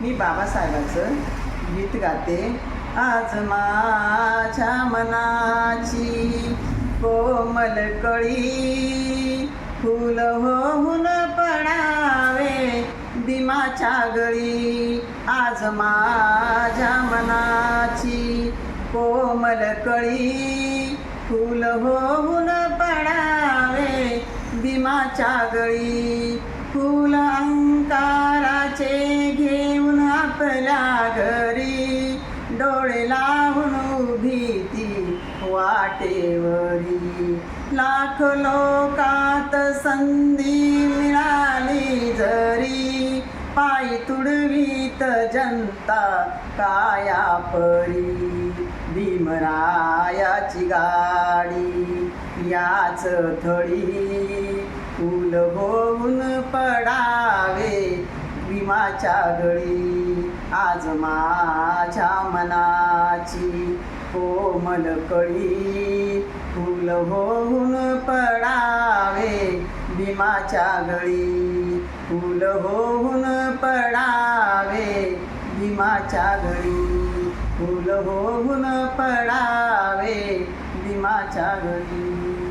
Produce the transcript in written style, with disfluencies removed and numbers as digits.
मी बाबासाहेबांचं गीत गाते. आज माझ्या मनाची कोमल कळी फुल होऊन पडावे भीमाच्या गळी. आज माझ्या मनाची कोमल कळी फुल होऊन पडावे भीमाच्या गळी. फुल अंकाराचे घेऊन आपल्या घरी डोळे लावून उभी ती वाटेवरी. लाख लोकात संधी मिळाली जरी पायी तुडवीत जनता काया परी. भीमरायाची गाडी याच थळी फुल होऊन पडावे भीमाच्या गळी. आज माझ्या मनाची कोमल कळी फुल होऊन पडावे भीमाच्या गळी. फुल होऊन पडावे भीमाच्या गळी. फुल होऊन पडावे भीमाच्या गळी.